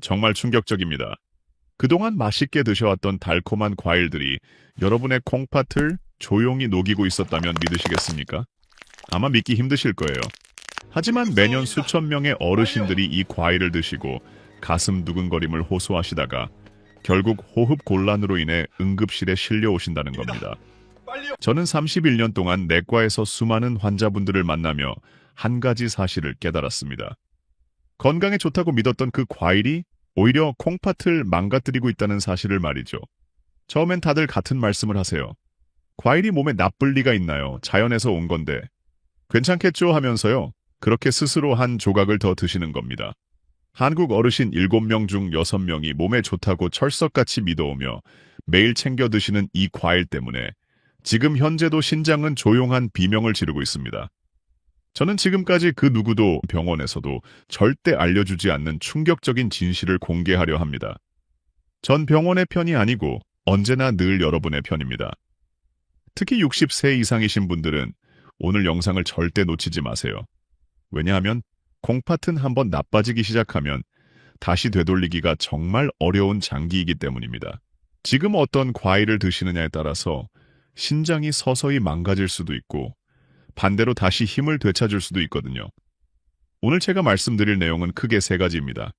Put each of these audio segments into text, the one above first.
정말 충격적입니다. 그동안 맛있게 드셔왔던 달콤한 과일들이 여러분의 콩팥을 조용히 녹이고 있었다면 믿으시겠습니까? 아마 믿기 힘드실 거예요. 하지만 매년 수천 명의 어르신들이 이 과일을 드시고 가슴 두근거림을 호소하시다가 결국 호흡 곤란으로 인해 응급실에 실려오신다는 겁니다. 저는 31년 동안 내과에서 수많은 환자분들을 만나며 한 가지 사실을 깨달았습니다. 건강에 좋다고 믿었던 그 과일이 오히려 콩팥을 망가뜨리고 있다는 사실을 말이죠. 처음엔 다들 같은 말씀을 하세요. 과일이 몸에 나쁠 리가 있나요? 자연에서 온 건데. 괜찮겠죠 하면서요. 그렇게 스스로 한 조각을 더 드시는 겁니다. 한국 어르신 7명 중 6명이 몸에 좋다고 철석같이 믿어오며 매일 챙겨 드시는 이 과일 때문에 지금 현재도 신장은 조용한 비명을 지르고 있습니다. 저는 지금까지 그 누구도 병원에서도 절대 알려주지 않는 충격적인 진실을 공개하려 합니다. 전 병원의 편이 아니고 언제나 늘 여러분의 편입니다. 특히 60세 이상이신 분들은 오늘 영상을 절대 놓치지 마세요. 왜냐하면 콩팥은 한번 나빠지기 시작하면 다시 되돌리기가 정말 어려운 장기이기 때문입니다. 지금 어떤 과일을 드시느냐에 따라서 신장이 서서히 망가질 수도 있고 반대로 다시 힘을 되찾을 수도 있거든요. 오늘 제가 말씀드릴 내용은 크게 세 가지입니다.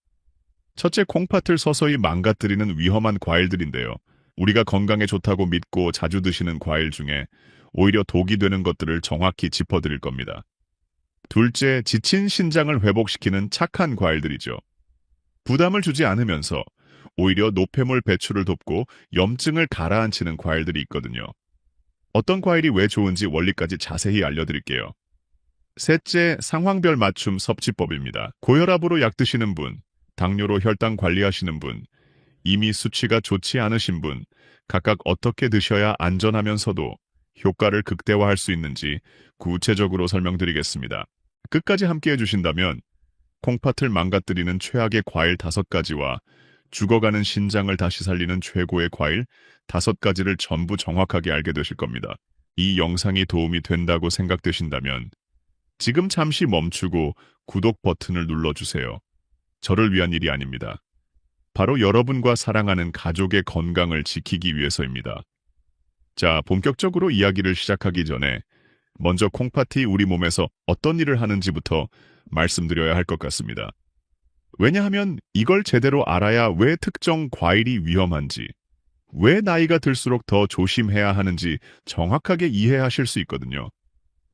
첫째, 콩팥을 서서히 망가뜨리는 위험한 과일들인데요. 우리가 건강에 좋다고 믿고 자주 드시는 과일 중에 오히려 독이 되는 것들을 정확히 짚어드릴 겁니다. 둘째, 지친 신장을 회복시키는 착한 과일들이죠. 부담을 주지 않으면서 오히려 노폐물 배출을 돕고 염증을 가라앉히는 과일들이 있거든요. 어떤 과일이 왜 좋은지 원리까지 자세히 알려드릴게요. 셋째, 상황별 맞춤 섭취법입니다. 고혈압으로 약 드시는 분, 당뇨로 혈당 관리하시는 분, 이미 수치가 좋지 않으신 분, 각각 어떻게 드셔야 안전하면서도 효과를 극대화할 수 있는지 구체적으로 설명드리겠습니다. 끝까지 함께 해주신다면 콩팥을 망가뜨리는 최악의 과일 5가지와 죽어가는 신장을 다시 살리는 최고의 과일 5가지를 전부 정확하게 알게 되실 겁니다. 이 영상이 도움이 된다고 생각되신다면 지금 잠시 멈추고 구독 버튼을 눌러주세요. 저를 위한 일이 아닙니다. 바로 여러분과 사랑하는 가족의 건강을 지키기 위해서입니다. 자, 본격적으로 이야기를 시작하기 전에 먼저 콩팥이 우리 몸에서 어떤 일을 하는지부터 말씀드려야 할 것 같습니다. 왜냐하면 이걸 제대로 알아야 왜 특정 과일이 위험한지, 왜 나이가 들수록 더 조심해야 하는지 정확하게 이해하실 수 있거든요.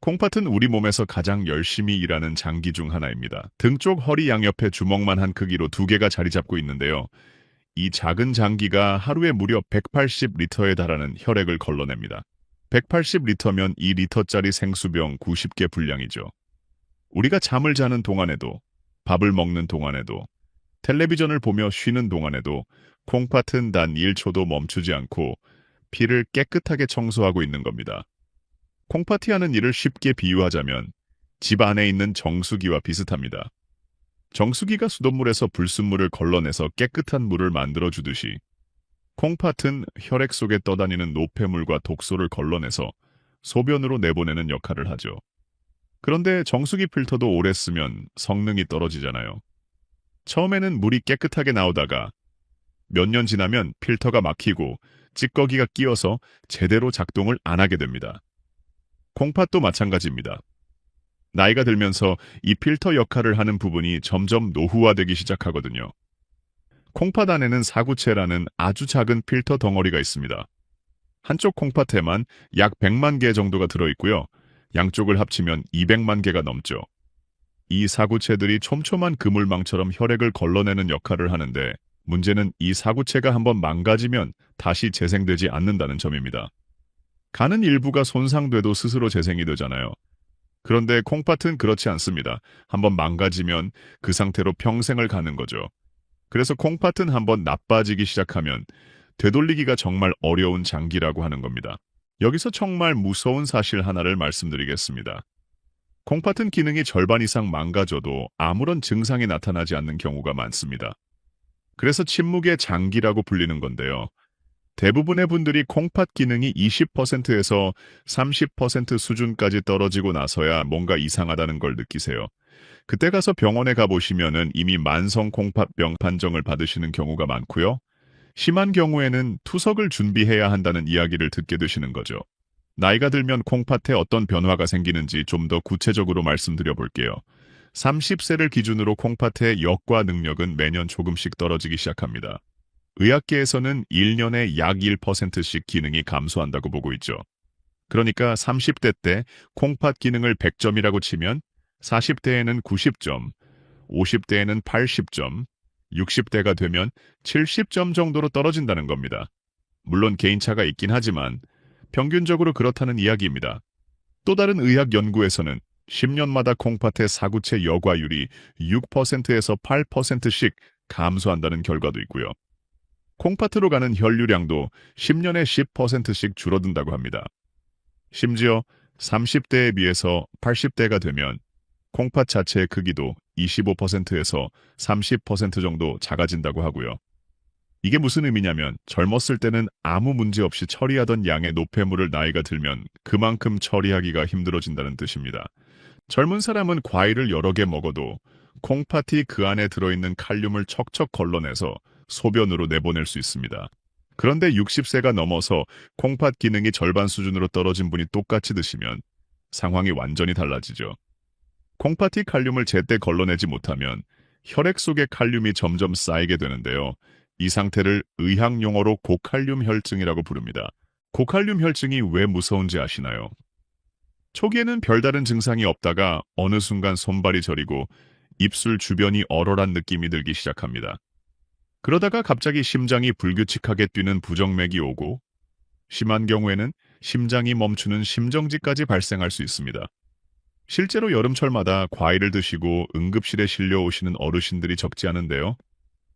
콩팥은 우리 몸에서 가장 열심히 일하는 장기 중 하나입니다. 등 쪽 허리 양옆에 주먹만 한 크기로 2개가 자리 잡고 있는데요. 이 작은 장기가 하루에 무려 180리터에 달하는 혈액을 걸러냅니다. 180리터면 2리터짜리 생수병 90개 분량이죠. 우리가 잠을 자는 동안에도, 밥을 먹는 동안에도, 텔레비전을 보며 쉬는 동안에도 콩팥은 단 1초도 멈추지 않고 피를 깨끗하게 청소하고 있는 겁니다. 콩팥이 하는 일을 쉽게 비유하자면 집 안에 있는 정수기와 비슷합니다. 정수기가 수돗물에서 불순물을 걸러내서 깨끗한 물을 만들어주듯이 콩팥은 혈액 속에 떠다니는 노폐물과 독소를 걸러내서 소변으로 내보내는 역할을 하죠. 그런데 정수기 필터도 오래 쓰면 성능이 떨어지잖아요. 처음에는 물이 깨끗하게 나오다가 몇 년 지나면 필터가 막히고 찌꺼기가 끼어서 제대로 작동을 안 하게 됩니다. 콩팥도 마찬가지입니다. 나이가 들면서 이 필터 역할을 하는 부분이 점점 노후화되기 시작하거든요. 콩팥 안에는 사구체라는 아주 작은 필터 덩어리가 있습니다. 한쪽 콩팥에만 약 100만 개 정도가 들어있고요. 양쪽을 합치면 200만 개가 넘죠. 이 사구체들이 촘촘한 그물망처럼 혈액을 걸러내는 역할을 하는데 문제는 이 사구체가 한번 망가지면 다시 재생되지 않는다는 점입니다. 간은 일부가 손상돼도 스스로 재생이 되잖아요. 그런데 콩팥은 그렇지 않습니다. 한번 망가지면 그 상태로 평생을 가는 거죠. 그래서 콩팥은 한번 나빠지기 시작하면 되돌리기가 정말 어려운 장기라고 하는 겁니다. 여기서 정말 무서운 사실 하나를 말씀드리겠습니다. 콩팥은 기능이 절반 이상 망가져도 아무런 증상이 나타나지 않는 경우가 많습니다. 그래서 침묵의 장기라고 불리는 건데요. 대부분의 분들이 콩팥 기능이 20%에서 30% 수준까지 떨어지고 나서야 뭔가 이상하다는 걸 느끼세요. 그때 가서 병원에 가보시면은 이미 만성 콩팥병 판정을 받으시는 경우가 많고요. 심한 경우에는 투석을 준비해야 한다는 이야기를 듣게 되시는 거죠. 나이가 들면 콩팥에 어떤 변화가 생기는지 좀 더 구체적으로 말씀드려 볼게요. 30세를 기준으로 콩팥의 역과 능력은 매년 조금씩 떨어지기 시작합니다. 의학계에서는 1년에 약 1%씩 기능이 감소한다고 보고 있죠. 그러니까 30대 때 콩팥 기능을 100점이라고 치면 40대에는 90점, 50대에는 80점, 60대가 되면 70점 정도로 떨어진다는 겁니다. 물론 개인차가 있긴 하지만 평균적으로 그렇다는 이야기입니다. 또 다른 의학 연구에서는 10년마다 콩팥의 사구체 여과율이 6%에서 8%씩 감소한다는 결과도 있고요. 콩팥으로 가는 혈류량도 10년에 10%씩 줄어든다고 합니다. 심지어 30대에 비해서 80대가 되면 콩팥 자체의 크기도 25%에서 30% 정도 작아진다고 하고요. 이게 무슨 의미냐면 젊었을 때는 아무 문제 없이 처리하던 양의 노폐물을 나이가 들면 그만큼 처리하기가 힘들어진다는 뜻입니다. 젊은 사람은 과일을 여러 개 먹어도 콩팥이 그 안에 들어있는 칼륨을 척척 걸러내서 소변으로 내보낼 수 있습니다. 그런데 60세가 넘어서 콩팥 기능이 절반 수준으로 떨어진 분이 똑같이 드시면 상황이 완전히 달라지죠. 콩팥이 칼륨을 제때 걸러내지 못하면 혈액 속에 칼륨이 점점 쌓이게 되는데요. 이 상태를 의학 용어로 고칼륨 혈증이라고 부릅니다. 고칼륨 혈증이 왜 무서운지 아시나요? 초기에는 별다른 증상이 없다가 어느 순간 손발이 저리고 입술 주변이 얼얼한 느낌이 들기 시작합니다. 그러다가 갑자기 심장이 불규칙하게 뛰는 부정맥이 오고 심한 경우에는 심장이 멈추는 심정지까지 발생할 수 있습니다. 실제로 여름철마다 과일을 드시고 응급실에 실려오시는 어르신들이 적지 않은데요.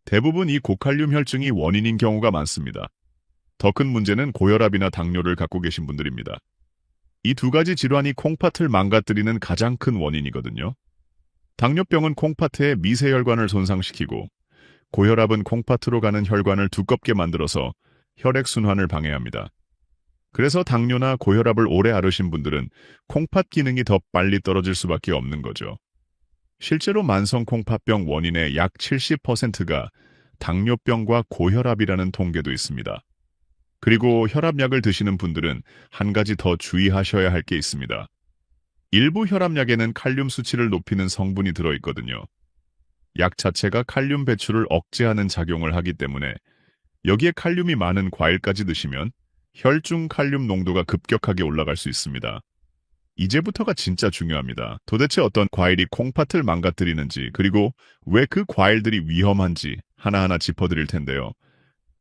대부분 이 고칼륨 혈증이 원인인 경우가 많습니다. 더 큰 문제는 고혈압이나 당뇨를 갖고 계신 분들입니다. 이 두 가지 질환이 콩팥을 망가뜨리는 가장 큰 원인이거든요. 당뇨병은 콩팥의 미세혈관을 손상시키고 고혈압은 콩팥으로 가는 혈관을 두껍게 만들어서 혈액순환을 방해합니다. 그래서 당뇨나 고혈압을 오래 앓으신 분들은 콩팥 기능이 더 빨리 떨어질 수밖에 없는 거죠. 실제로 만성 콩팥병 원인의 약 70%가 당뇨병과 고혈압이라는 통계도 있습니다. 그리고 혈압약을 드시는 분들은 한 가지 더 주의하셔야 할 게 있습니다. 일부 혈압약에는 칼륨 수치를 높이는 성분이 들어있거든요. 약 자체가 칼륨 배출을 억제하는 작용을 하기 때문에 여기에 칼륨이 많은 과일까지 드시면 혈중 칼륨 농도가 급격하게 올라갈 수 있습니다. 이제부터가 진짜 중요합니다. 도대체 어떤 과일이 콩팥을 망가뜨리는지 그리고 왜 그 과일들이 위험한지 하나하나 짚어드릴 텐데요.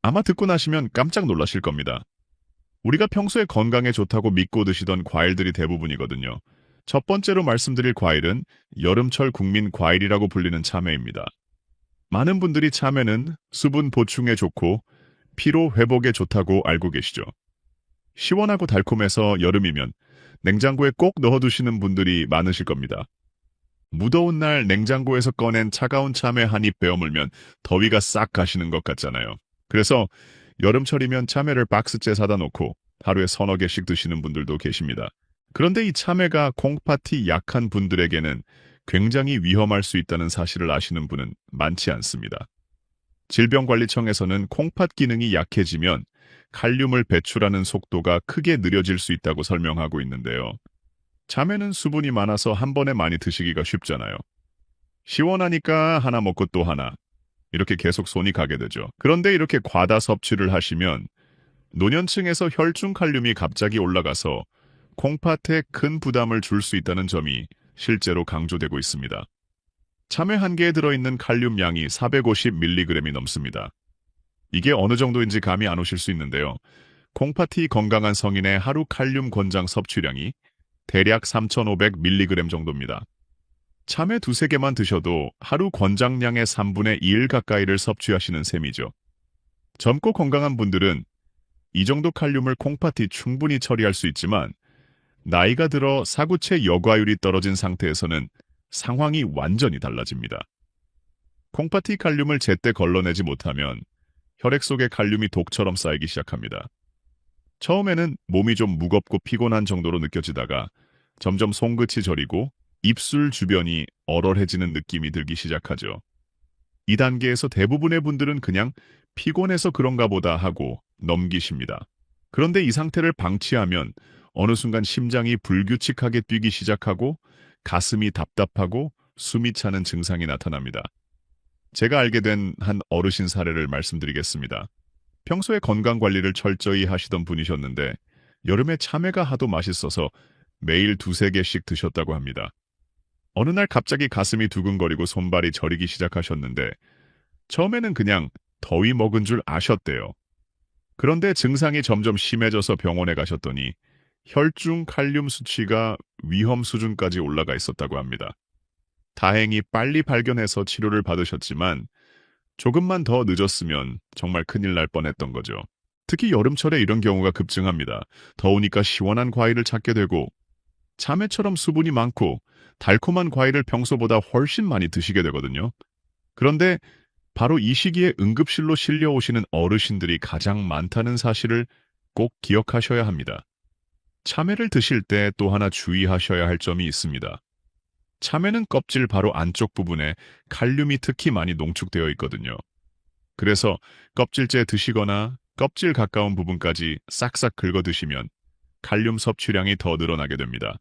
아마 듣고 나시면 깜짝 놀라실 겁니다. 우리가 평소에 건강에 좋다고 믿고 드시던 과일들이 대부분이거든요. 첫 번째로 말씀드릴 과일은 여름철 국민 과일이라고 불리는 참외입니다. 많은 분들이 참외는 수분 보충에 좋고 피로 회복에 좋다고 알고 계시죠. 시원하고 달콤해서 여름이면 냉장고에 꼭 넣어두시는 분들이 많으실 겁니다. 무더운 날 냉장고에서 꺼낸 차가운 참외 한 입 베어물면 더위가 싹 가시는 것 같잖아요. 그래서 여름철이면 참외를 박스째 사다 놓고 하루에 서너 개씩 드시는 분들도 계십니다. 그런데 이 참외가 콩팥이 약한 분들에게는 굉장히 위험할 수 있다는 사실을 아시는 분은 많지 않습니다. 질병관리청에서는 콩팥 기능이 약해지면 칼륨을 배출하는 속도가 크게 느려질 수 있다고 설명하고 있는데요. 참외는 수분이 많아서 한 번에 많이 드시기가 쉽잖아요. 시원하니까 하나 먹고 또 하나. 이렇게 계속 손이 가게 되죠. 그런데 이렇게 과다 섭취를 하시면 노년층에서 혈중 칼륨이 갑자기 올라가서 콩팥에 큰 부담을 줄 수 있다는 점이 실제로 강조되고 있습니다. 참외 한 개에 들어있는 칼륨 양이 450mg이 넘습니다. 이게 어느 정도인지 감이 안 오실 수 있는데요. 콩팥이 건강한 성인의 하루 칼륨 권장 섭취량이 대략 3,500mg 정도입니다. 참외 두세 개만 드셔도 하루 권장량의 3분의 1 가까이를 섭취하시는 셈이죠. 젊고 건강한 분들은 이 정도 칼륨을 콩팥이 충분히 처리할 수 있지만 나이가 들어 사구체 여과율이 떨어진 상태에서는 상황이 완전히 달라집니다. 콩팥이 칼륨을 제때 걸러내지 못하면 혈액 속에 칼륨이 독처럼 쌓이기 시작합니다. 처음에는 몸이 좀 무겁고 피곤한 정도로 느껴지다가 점점 손끝이 저리고 입술 주변이 얼얼해지는 느낌이 들기 시작하죠. 이 단계에서 대부분의 분들은 그냥 피곤해서 그런가 보다 하고 넘기십니다. 그런데 이 상태를 방치하면 어느 순간 심장이 불규칙하게 뛰기 시작하고 가슴이 답답하고 숨이 차는 증상이 나타납니다. 제가 알게 된 한 어르신 사례를 말씀드리겠습니다. 평소에 건강 관리를 철저히 하시던 분이셨는데 여름에 참외가 하도 맛있어서 매일 두세 개씩 드셨다고 합니다. 어느 날 갑자기 가슴이 두근거리고 손발이 저리기 시작하셨는데 처음에는 그냥 더위 먹은 줄 아셨대요. 그런데 증상이 점점 심해져서 병원에 가셨더니 혈중 칼륨 수치가 위험 수준까지 올라가 있었다고 합니다. 다행히 빨리 발견해서 치료를 받으셨지만 조금만 더 늦었으면 정말 큰일 날 뻔했던 거죠. 특히 여름철에 이런 경우가 급증합니다. 더우니까 시원한 과일을 찾게 되고 참외처럼 수분이 많고 달콤한 과일을 평소보다 훨씬 많이 드시게 되거든요. 그런데 바로 이 시기에 응급실로 실려오시는 어르신들이 가장 많다는 사실을 꼭 기억하셔야 합니다. 참외를 드실 때 또 하나 주의하셔야 할 점이 있습니다. 참외는 껍질 바로 안쪽 부분에 칼륨이 특히 많이 농축되어 있거든요. 그래서 껍질째 드시거나 껍질 가까운 부분까지 싹싹 긁어 드시면 칼륨 섭취량이 더 늘어나게 됩니다.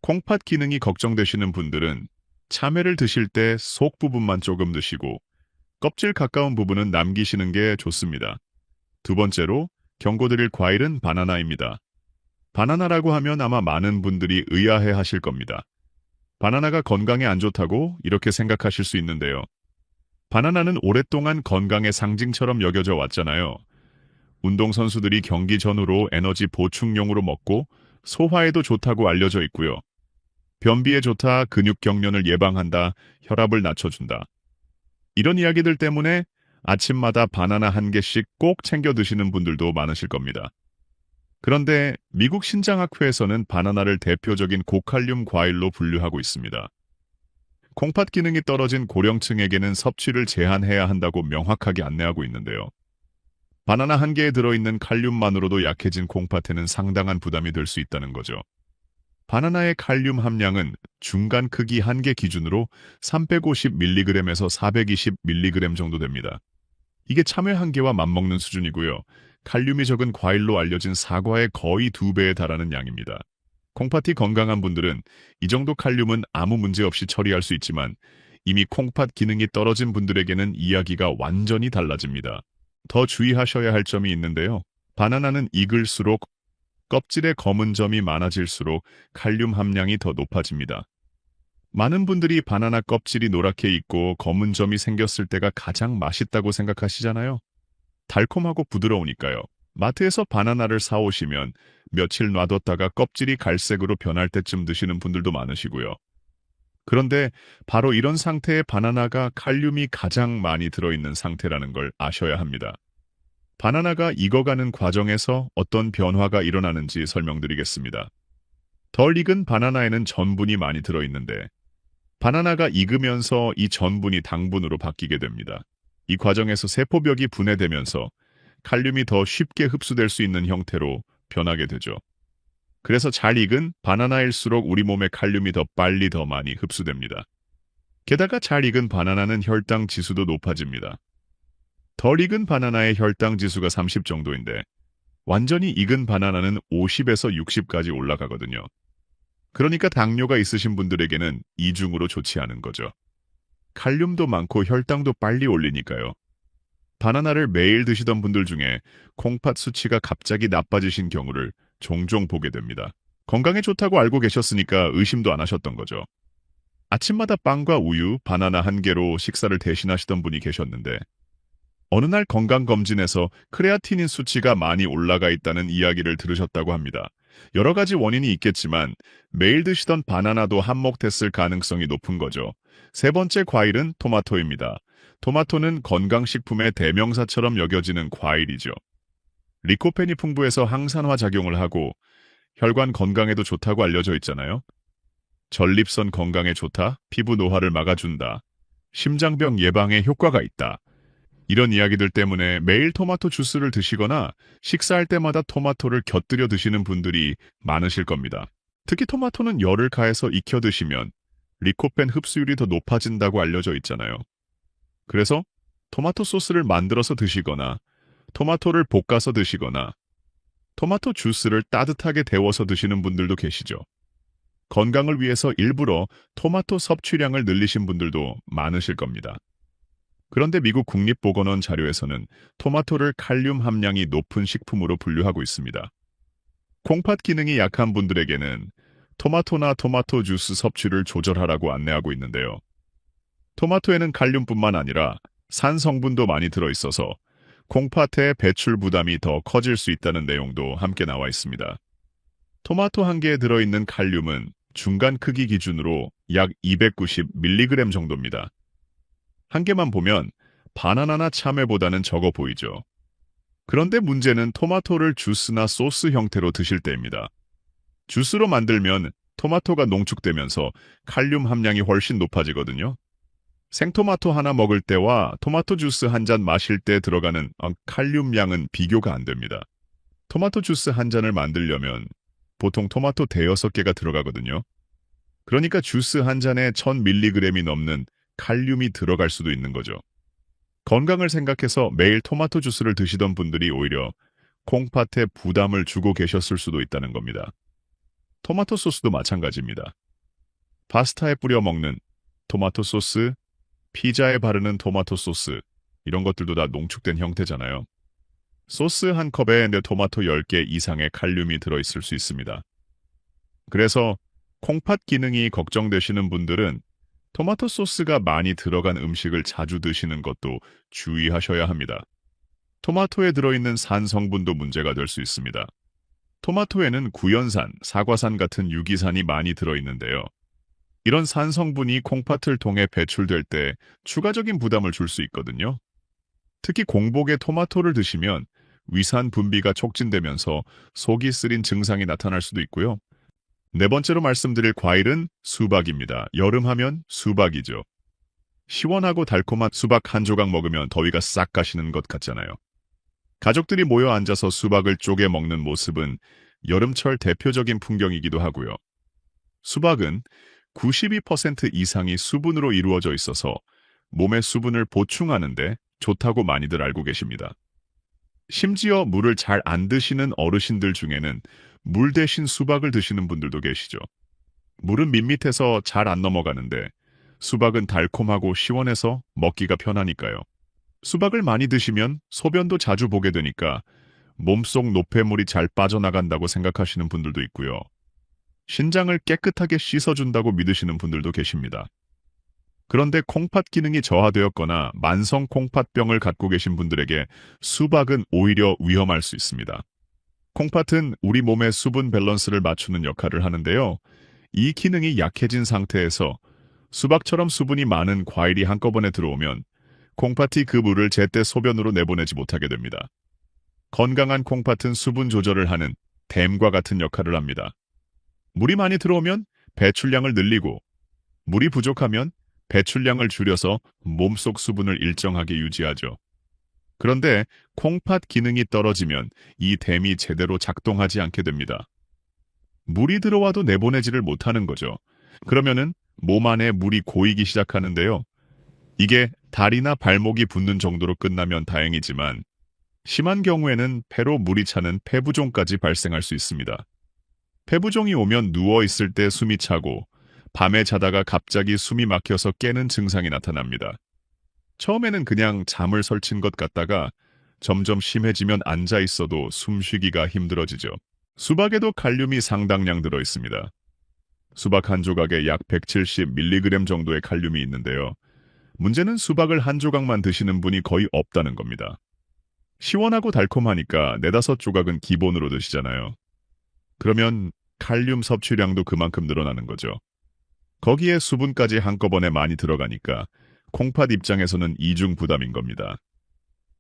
콩팥 기능이 걱정되시는 분들은 참외를 드실 때 속 부분만 조금 드시고 껍질 가까운 부분은 남기시는 게 좋습니다. 두 번째로 경고드릴 과일은 바나나입니다. 바나나라고 하면 아마 많은 분들이 의아해 하실 겁니다. 바나나가 건강에 안 좋다고 이렇게 생각하실 수 있는데요. 바나나는 오랫동안 건강의 상징처럼 여겨져 왔잖아요. 운동선수들이 경기 전후로 에너지 보충용으로 먹고 소화에도 좋다고 알려져 있고요. 변비에 좋다, 근육 경련을 예방한다, 혈압을 낮춰준다. 이런 이야기들 때문에 아침마다 바나나 한 개씩 꼭 챙겨 드시는 분들도 많으실 겁니다. 그런데 미국 신장학회에서는 바나나를 대표적인 고칼륨 과일로 분류하고 있습니다. 콩팥 기능이 떨어진 고령층에게는 섭취를 제한해야 한다고 명확하게 안내하고 있는데요. 바나나 한 개에 들어있는 칼륨만으로도 약해진 콩팥에는 상당한 부담이 될 수 있다는 거죠. 바나나의 칼륨 함량은 중간 크기 한 개 기준으로 350mg에서 420mg 정도 됩니다. 이게 참외 한 개와 맞먹는 수준이고요. 칼륨이 적은 과일로 알려진 사과의 거의 2배에 달하는 양입니다. 콩팥이 건강한 분들은 이 정도 칼륨은 아무 문제 없이 처리할 수 있지만 이미 콩팥 기능이 떨어진 분들에게는 이야기가 완전히 달라집니다. 더 주의하셔야 할 점이 있는데요. 바나나는 익을수록 껍질에 검은 점이 많아질수록 칼륨 함량이 더 높아집니다. 많은 분들이 바나나 껍질이 노랗게 익고 검은 점이 생겼을 때가 가장 맛있다고 생각하시잖아요. 달콤하고 부드러우니까요. 마트에서 바나나를 사오시면 며칠 놔뒀다가 껍질이 갈색으로 변할 때쯤 드시는 분들도 많으시고요. 그런데 바로 이런 상태의 바나나가 칼륨이 가장 많이 들어있는 상태라는 걸 아셔야 합니다. 바나나가 익어가는 과정에서 어떤 변화가 일어나는지 설명드리겠습니다. 덜 익은 바나나에는 전분이 많이 들어있는데 바나나가 익으면서 이 전분이 당분으로 바뀌게 됩니다. 이 과정에서 세포벽이 분해되면서 칼륨이 더 쉽게 흡수될 수 있는 형태로 변하게 되죠. 그래서 잘 익은 바나나일수록 우리 몸에 칼륨이 더 빨리 더 많이 흡수됩니다. 게다가 잘 익은 바나나는 혈당 지수도 높아집니다. 덜 익은 바나나의 혈당 지수가 30 정도인데 완전히 익은 바나나는 50에서 60까지 올라가거든요. 그러니까 당뇨가 있으신 분들에게는 이중으로 좋지 않은 거죠. 칼륨도 많고 혈당도 빨리 올리니까요. 바나나를 매일 드시던 분들 중에 콩팥 수치가 갑자기 나빠지신 경우를 종종 보게 됩니다. 건강에 좋다고 알고 계셨으니까 의심도 안 하셨던 거죠. 아침마다 빵과 우유, 바나나 한 개로 식사를 대신하시던 분이 계셨는데 어느 날 건강검진에서 크레아티닌 수치가 많이 올라가 있다는 이야기를 들으셨다고 합니다. 여러 가지 원인이 있겠지만 매일 드시던 바나나도 한몫했을 가능성이 높은 거죠. 세 번째 과일은 토마토입니다. 토마토는 건강식품의 대명사처럼 여겨지는 과일이죠. 리코펜이 풍부해서 항산화 작용을 하고 혈관 건강에도 좋다고 알려져 있잖아요. 전립선 건강에 좋다, 피부 노화를 막아준다, 심장병 예방에 효과가 있다. 이런 이야기들 때문에 매일 토마토 주스를 드시거나 식사할 때마다 토마토를 곁들여 드시는 분들이 많으실 겁니다. 특히 토마토는 열을 가해서 익혀 드시면 리코펜 흡수율이 더 높아진다고 알려져 있잖아요. 그래서 토마토 소스를 만들어서 드시거나 토마토를 볶아서 드시거나 토마토 주스를 따뜻하게 데워서 드시는 분들도 계시죠. 건강을 위해서 일부러 토마토 섭취량을 늘리신 분들도 많으실 겁니다. 그런데 미국 국립보건원 자료에서는 토마토를 칼륨 함량이 높은 식품으로 분류하고 있습니다. 콩팥 기능이 약한 분들에게는 토마토나 토마토 주스 섭취를 조절하라고 안내하고 있는데요. 토마토에는 칼륨뿐만 아니라 산 성분도 많이 들어있어서 콩팥의 배출 부담이 더 커질 수 있다는 내용도 함께 나와 있습니다. 토마토 한 개에 들어있는 칼륨은 중간 크기 기준으로 약 290mg 정도입니다. 한 개만 보면 바나나나 참외보다는 적어 보이죠. 그런데 문제는 토마토를 주스나 소스 형태로 드실 때입니다. 주스로 만들면 토마토가 농축되면서 칼륨 함량이 훨씬 높아지거든요. 생토마토 하나 먹을 때와 토마토 주스 한 잔 마실 때 들어가는 칼륨 양은 비교가 안 됩니다. 토마토 주스 한 잔을 만들려면 보통 토마토 대여섯 개가 들어가거든요. 그러니까 주스 한 잔에 1000mg이 넘는 칼륨이 들어갈 수도 있는 거죠. 건강을 생각해서 매일 토마토 주스를 드시던 분들이 오히려 콩팥에 부담을 주고 계셨을 수도 있다는 겁니다. 토마토 소스도 마찬가지입니다. 파스타에 뿌려 먹는 토마토 소스, 피자에 바르는 토마토 소스, 이런 것들도 다 농축된 형태잖아요. 소스 한 컵에 내 토마토 10개 이상의 칼륨이 들어있을 수 있습니다. 그래서 콩팥 기능이 걱정되시는 분들은 토마토 소스가 많이 들어간 음식을 자주 드시는 것도 주의하셔야 합니다. 토마토에 들어있는 산 성분도 문제가 될 수 있습니다. 토마토에는 구연산, 사과산 같은 유기산이 많이 들어있는데요. 이런 산 성분이 콩팥을 통해 배출될 때 추가적인 부담을 줄 수 있거든요. 특히 공복에 토마토를 드시면 위산 분비가 촉진되면서 속이 쓰린 증상이 나타날 수도 있고요. 네 번째로 말씀드릴 과일은 수박입니다. 여름하면 수박이죠. 시원하고 달콤한 수박 한 조각 먹으면 더위가 싹 가시는 것 같잖아요. 가족들이 모여 앉아서 수박을 쪼개 먹는 모습은 여름철 대표적인 풍경이기도 하고요. 수박은 92% 이상이 수분으로 이루어져 있어서 몸의 수분을 보충하는데 좋다고 많이들 알고 계십니다. 심지어 물을 잘 안 드시는 어르신들 중에는 물 대신 수박을 드시는 분들도 계시죠. 물은 밋밋해서 잘 안 넘어가는데 수박은 달콤하고 시원해서 먹기가 편하니까요. 수박을 많이 드시면 소변도 자주 보게 되니까 몸속 노폐물이 잘 빠져나간다고 생각하시는 분들도 있고요. 신장을 깨끗하게 씻어준다고 믿으시는 분들도 계십니다. 그런데 콩팥 기능이 저하되었거나 만성 콩팥병을 갖고 계신 분들에게 수박은 오히려 위험할 수 있습니다. 콩팥은 우리 몸의 수분 밸런스를 맞추는 역할을 하는데요. 이 기능이 약해진 상태에서 수박처럼 수분이 많은 과일이 한꺼번에 들어오면 콩팥이 그 물을 제때 소변으로 내보내지 못하게 됩니다. 건강한 콩팥은 수분 조절을 하는 댐과 같은 역할을 합니다. 물이 많이 들어오면 배출량을 늘리고 물이 부족하면 배출량을 줄여서 몸속 수분을 일정하게 유지하죠. 그런데 콩팥 기능이 떨어지면 이 댐이 제대로 작동하지 않게 됩니다. 물이 들어와도 내보내지를 못하는 거죠. 그러면은 몸 안에 물이 고이기 시작하는데요. 이게 다리나 발목이 붓는 정도로 끝나면 다행이지만 심한 경우에는 폐로 물이 차는 폐부종까지 발생할 수 있습니다. 폐부종이 오면 누워있을 때 숨이 차고 밤에 자다가 갑자기 숨이 막혀서 깨는 증상이 나타납니다. 처음에는 그냥 잠을 설친 것 같다가 점점 심해지면 앉아있어도 숨쉬기가 힘들어지죠. 수박에도 칼륨이 상당량 들어있습니다. 수박 한 조각에 약 170mg 정도의 칼륨이 있는데요. 문제는 수박을 한 조각만 드시는 분이 거의 없다는 겁니다. 시원하고 달콤하니까 4-5조각은 기본으로 드시잖아요. 그러면 칼륨 섭취량도 그만큼 늘어나는 거죠. 거기에 수분까지 한꺼번에 많이 들어가니까 콩팥 입장에서는 이중 부담인 겁니다.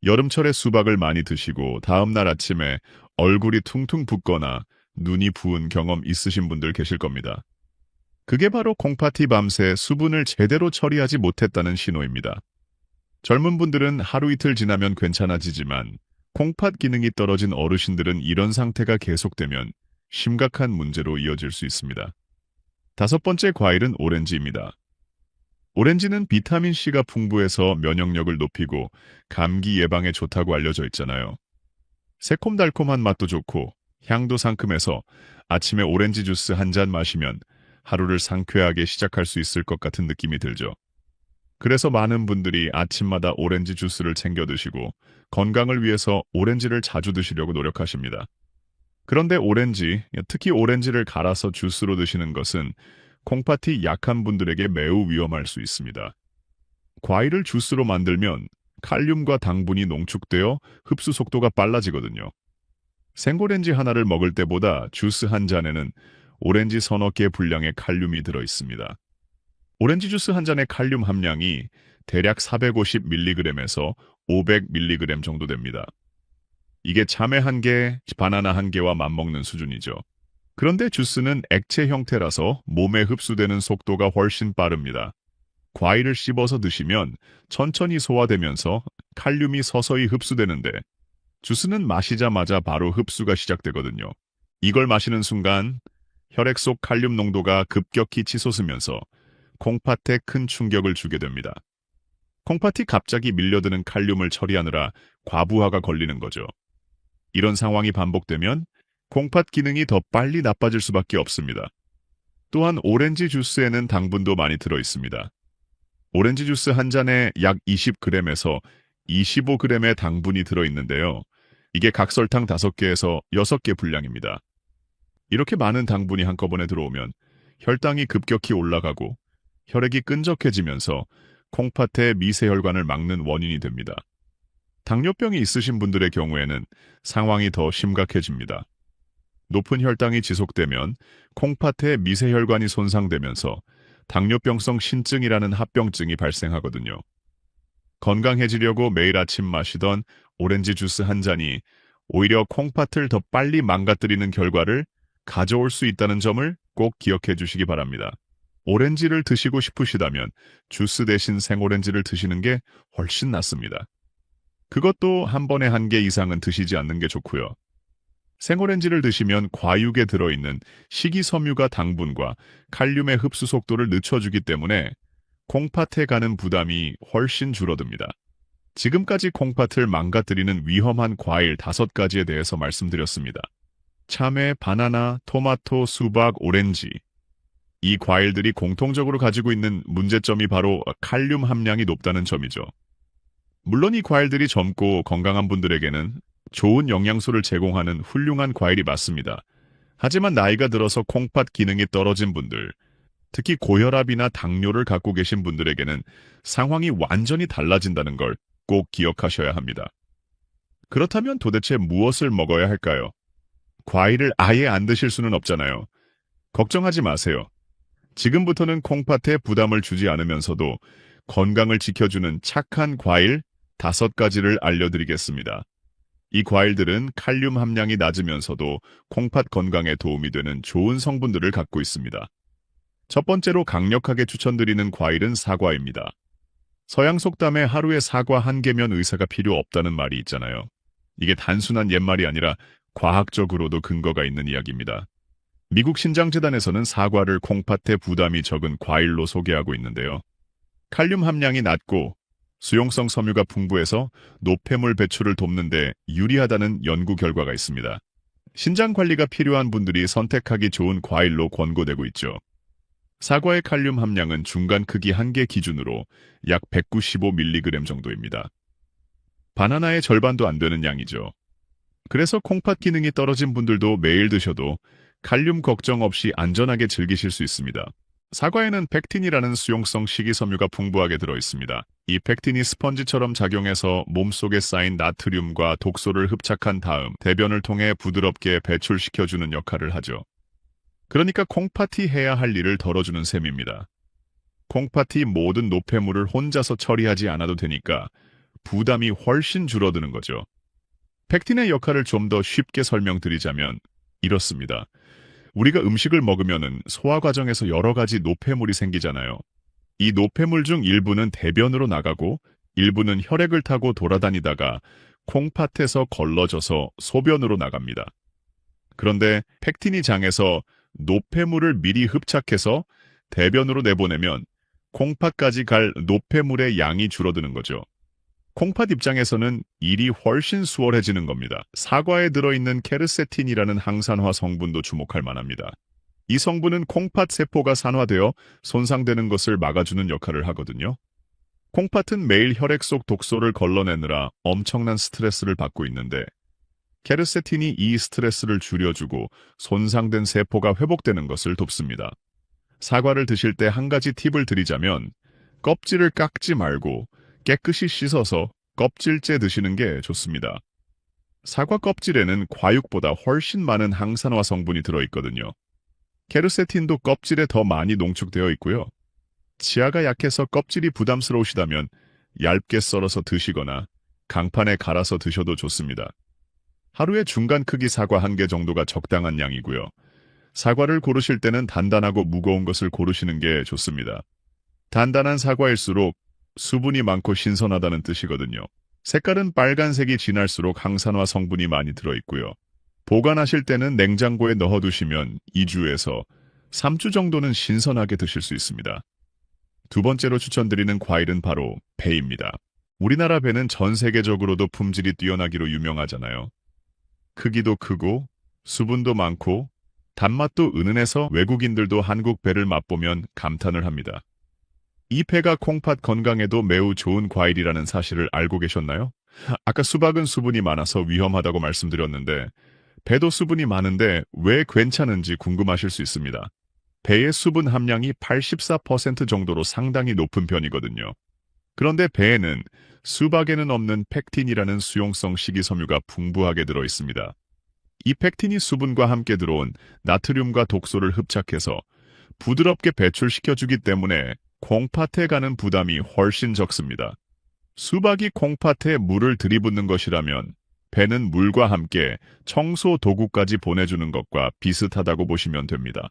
여름철에 수박을 많이 드시고 다음날 아침에 얼굴이 퉁퉁 붓거나 눈이 부은 경험 있으신 분들 계실 겁니다. 그게 바로 콩팥이 밤새 수분을 제대로 처리하지 못했다는 신호입니다. 젊은 분들은 하루 이틀 지나면 괜찮아지지만 콩팥 기능이 떨어진 어르신들은 이런 상태가 계속되면 심각한 문제로 이어질 수 있습니다. 다섯 번째 과일은 오렌지입니다. 오렌지는 비타민C가 풍부해서 면역력을 높이고 감기 예방에 좋다고 알려져 있잖아요. 새콤달콤한 맛도 좋고 향도 상큼해서 아침에 오렌지 주스 한 잔 마시면 하루를 상쾌하게 시작할 수 있을 것 같은 느낌이 들죠. 그래서 많은 분들이 아침마다 오렌지 주스를 챙겨 드시고 건강을 위해서 오렌지를 자주 드시려고 노력하십니다. 그런데 오렌지, 특히 오렌지를 갈아서 주스로 드시는 것은 콩팥이 약한 분들에게 매우 위험할 수 있습니다. 과일을 주스로 만들면 칼륨과 당분이 농축되어 흡수 속도가 빨라지거든요. 생오렌지 하나를 먹을 때보다 주스 한 잔에는 오렌지 서너 개 분량의 칼륨이 들어 있습니다. 오렌지 주스 한 잔의 칼륨 함량이 대략 450mg에서 500mg 정도 됩니다. 이게 참외 한 개, 바나나 한 개와 맞먹는 수준이죠. 그런데 주스는 액체 형태라서 몸에 흡수되는 속도가 훨씬 빠릅니다. 과일을 씹어서 드시면 천천히 소화되면서 칼륨이 서서히 흡수되는데 주스는 마시자마자 바로 흡수가 시작되거든요. 이걸 마시는 순간 혈액 속 칼륨 농도가 급격히 치솟으면서 콩팥에 큰 충격을 주게 됩니다. 콩팥이 갑자기 밀려드는 칼륨을 처리하느라 과부하가 걸리는 거죠. 이런 상황이 반복되면 콩팥 기능이 더 빨리 나빠질 수밖에 없습니다. 또한 오렌지 주스에는 당분도 많이 들어 있습니다. 오렌지 주스 한 잔에 약 20g에서 25g의 당분이 들어 있는데요. 이게 각설탕 5개에서 6개 분량입니다. 이렇게 많은 당분이 한꺼번에 들어오면 혈당이 급격히 올라가고 혈액이 끈적해지면서 콩팥의 미세혈관을 막는 원인이 됩니다. 당뇨병이 있으신 분들의 경우에는 상황이 더 심각해집니다. 높은 혈당이 지속되면 콩팥의 미세혈관이 손상되면서 당뇨병성 신증이라는 합병증이 발생하거든요. 건강해지려고 매일 아침 마시던 오렌지 주스 한 잔이 오히려 콩팥을 더 빨리 망가뜨리는 결과를 가져올 수 있다는 점을 꼭 기억해 주시기 바랍니다. 오렌지를 드시고 싶으시다면 주스 대신 생오렌지를 드시는 게 훨씬 낫습니다. 그것도 한 번에 1개 이상은 드시지 않는 게 좋고요. 생오렌지를 드시면 과육에 들어있는 식이섬유가 당분과 칼륨의 흡수 속도를 늦춰주기 때문에 콩팥에 가는 부담이 훨씬 줄어듭니다. 지금까지 콩팥을 망가뜨리는 위험한 과일 5가지에 대해서 말씀드렸습니다. 참외, 바나나, 토마토, 수박, 오렌지. 이 과일들이 공통적으로 가지고 있는 문제점이 바로 칼륨 함량이 높다는 점이죠. 물론 이 과일들이 젊고 건강한 분들에게는 좋은 영양소를 제공하는 훌륭한 과일이 맞습니다. 하지만 나이가 들어서 콩팥 기능이 떨어진 분들, 특히 고혈압이나 당뇨를 갖고 계신 분들에게는 상황이 완전히 달라진다는 걸 꼭 기억하셔야 합니다. 그렇다면 도대체 무엇을 먹어야 할까요? 과일을 아예 안 드실 수는 없잖아요. 걱정하지 마세요. 지금부터는 콩팥에 부담을 주지 않으면서도 건강을 지켜주는 착한 과일 5가지를 알려드리겠습니다. 이 과일들은 칼륨 함량이 낮으면서도 콩팥 건강에 도움이 되는 좋은 성분들을 갖고 있습니다. 첫 번째로 강력하게 추천드리는 과일은 사과입니다. 서양 속담에 하루에 사과 1개면 의사가 필요 없다는 말이 있잖아요. 이게 단순한 옛말이 아니라 과학적으로도 근거가 있는 이야기입니다. 미국 신장재단에서는 사과를 콩팥에 부담이 적은 과일로 소개하고 있는데요. 칼륨 함량이 낮고 수용성 섬유가 풍부해서 노폐물 배출을 돕는 데 유리하다는 연구 결과가 있습니다. 신장 관리가 필요한 분들이 선택하기 좋은 과일로 권고되고 있죠. 사과의 칼륨 함량은 중간 크기 1개 기준으로 약 195mg 정도입니다. 바나나의 절반도 안 되는 양이죠. 그래서 콩팥 기능이 떨어진 분들도 매일 드셔도 칼륨 걱정 없이 안전하게 즐기실 수 있습니다. 사과에는 펙틴이라는 수용성 식이섬유가 풍부하게 들어있습니다. 이 펙틴이 스펀지처럼 작용해서 몸속에 쌓인 나트륨과 독소를 흡착한 다음 대변을 통해 부드럽게 배출시켜주는 역할을 하죠. 그러니까 콩팥이 해야 할 일을 덜어주는 셈입니다. 콩팥이 모든 노폐물을 혼자서 처리하지 않아도 되니까 부담이 훨씬 줄어드는 거죠. 펙틴의 역할을 좀 더 쉽게 설명드리자면 이렇습니다. 우리가 음식을 먹으면 소화 과정에서 여러 가지 노폐물이 생기잖아요. 이 노폐물 중 일부는 대변으로 나가고 일부는 혈액을 타고 돌아다니다가 콩팥에서 걸러져서 소변으로 나갑니다. 그런데 팩틴이 장에서 노폐물을 미리 흡착해서 대변으로 내보내면 콩팥까지 갈 노폐물의 양이 줄어드는 거죠. 콩팥 입장에서는 일이 훨씬 수월해지는 겁니다. 사과에 들어있는 케르세틴이라는 항산화 성분도 주목할 만합니다. 이 성분은 콩팥 세포가 산화되어 손상되는 것을 막아주는 역할을 하거든요. 콩팥은 매일 혈액 속 독소를 걸러내느라 엄청난 스트레스를 받고 있는데 케르세틴이 이 스트레스를 줄여주고 손상된 세포가 회복되는 것을 돕습니다. 사과를 드실 때 한 가지 팁을 드리자면 껍질을 깎지 말고 깨끗이 씻어서 껍질째 드시는 게 좋습니다. 사과 껍질에는 과육보다 훨씬 많은 항산화 성분이 들어있거든요. 케르세틴도 껍질에 더 많이 농축되어 있고요. 치아가 약해서 껍질이 부담스러우시다면 얇게 썰어서 드시거나 강판에 갈아서 드셔도 좋습니다. 하루에 중간 크기 사과 1개 정도가 적당한 양이고요. 사과를 고르실 때는 단단하고 무거운 것을 고르시는 게 좋습니다. 단단한 사과일수록 수분이 많고 신선하다는 뜻이거든요. 색깔은 빨간색이 진할수록 항산화 성분이 많이 들어있고요. 보관하실 때는 냉장고에 넣어두시면 2주에서 3주 정도는 신선하게 드실 수 있습니다. 두 번째로 추천드리는 과일은 바로 배입니다. 우리나라 배는 전 세계적으로도 품질이 뛰어나기로 유명하잖아요. 크기도 크고 수분도 많고 단맛도 은은해서 외국인들도 한국 배를 맛보면 감탄을 합니다. 이 배가 콩팥 건강에도 매우 좋은 과일이라는 사실을 알고 계셨나요? 아까 수박은 수분이 많아서 위험하다고 말씀드렸는데 배도 수분이 많은데 왜 괜찮은지 궁금하실 수 있습니다. 배의 수분 함량이 84% 정도로 상당히 높은 편이거든요. 그런데 배에는 수박에는 없는 팩틴이라는 수용성 식이섬유가 풍부하게 들어있습니다. 이 팩틴이 수분과 함께 들어온 나트륨과 독소를 흡착해서 부드럽게 배출시켜주기 때문에 콩팥에 가는 부담이 훨씬 적습니다. 수박이 콩팥에 물을 들이붓는 것이라면 배는 물과 함께 청소 도구까지 보내주는 것과 비슷하다고 보시면 됩니다.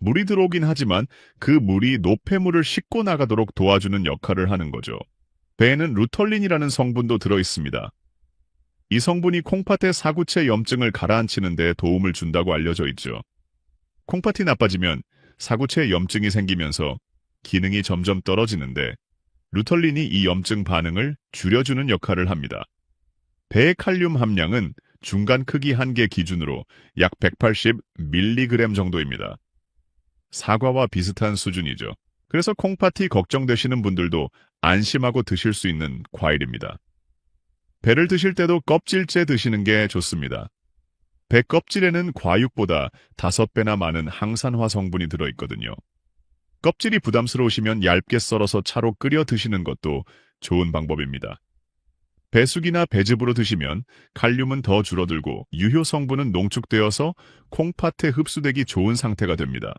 물이 들어오긴 하지만 그 물이 노폐물을 씻고 나가도록 도와주는 역할을 하는 거죠. 배에는 루털린이라는 성분도 들어있습니다. 이 성분이 콩팥의 사구체 염증을 가라앉히는 데 도움을 준다고 알려져 있죠. 콩팥이 나빠지면 사구체 염증이 생기면서 기능이 점점 떨어지는데 루털린이 이 염증 반응을 줄여주는 역할을 합니다. 배의 칼륨 함량은 중간 크기 1개 기준으로 약 180mg 정도입니다. 사과와 비슷한 수준이죠. 그래서 콩팥이 걱정되시는 분들도 안심하고 드실 수 있는 과일입니다. 배를 드실 때도 껍질째 드시는 게 좋습니다. 배 껍질에는 과육보다 5배나 많은 항산화 성분이 들어있거든요. 껍질이 부담스러우시면 얇게 썰어서 차로 끓여 드시는 것도 좋은 방법입니다. 배숙이나 배즙으로 드시면 칼륨은 더 줄어들고 유효 성분은 농축되어서 콩팥에 흡수되기 좋은 상태가 됩니다.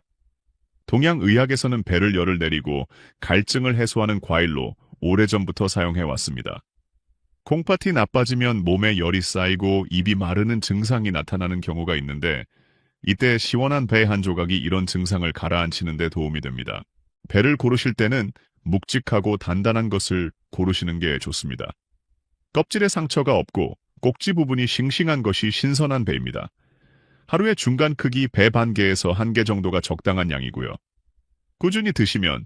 동양의학에서는 배를 열을 내리고 갈증을 해소하는 과일로 오래전부터 사용해왔습니다. 콩팥이 나빠지면 몸에 열이 쌓이고 입이 마르는 증상이 나타나는 경우가 있는데 이때 시원한 배 한 조각이 이런 증상을 가라앉히는 데 도움이 됩니다. 배를 고르실 때는 묵직하고 단단한 것을 고르시는 게 좋습니다. 껍질에 상처가 없고 꼭지 부분이 싱싱한 것이 신선한 배입니다. 하루에 중간 크기 배 반 개에서 1개 정도가 적당한 양이고요. 꾸준히 드시면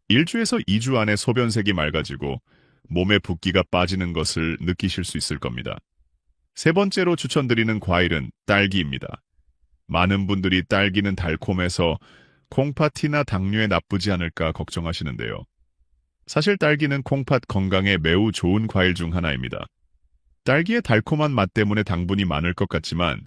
1주에서 2주 안에 소변색이 맑아지고 몸에 붓기가 빠지는 것을 느끼실 수 있을 겁니다. 세 번째로 추천드리는 과일은 딸기입니다. 많은 분들이 딸기는 달콤해서 콩팥이나 당뇨에 나쁘지 않을까 걱정하시는데요. 사실 딸기는 콩팥 건강에 매우 좋은 과일 중 하나입니다. 딸기의 달콤한 맛 때문에 당분이 많을 것 같지만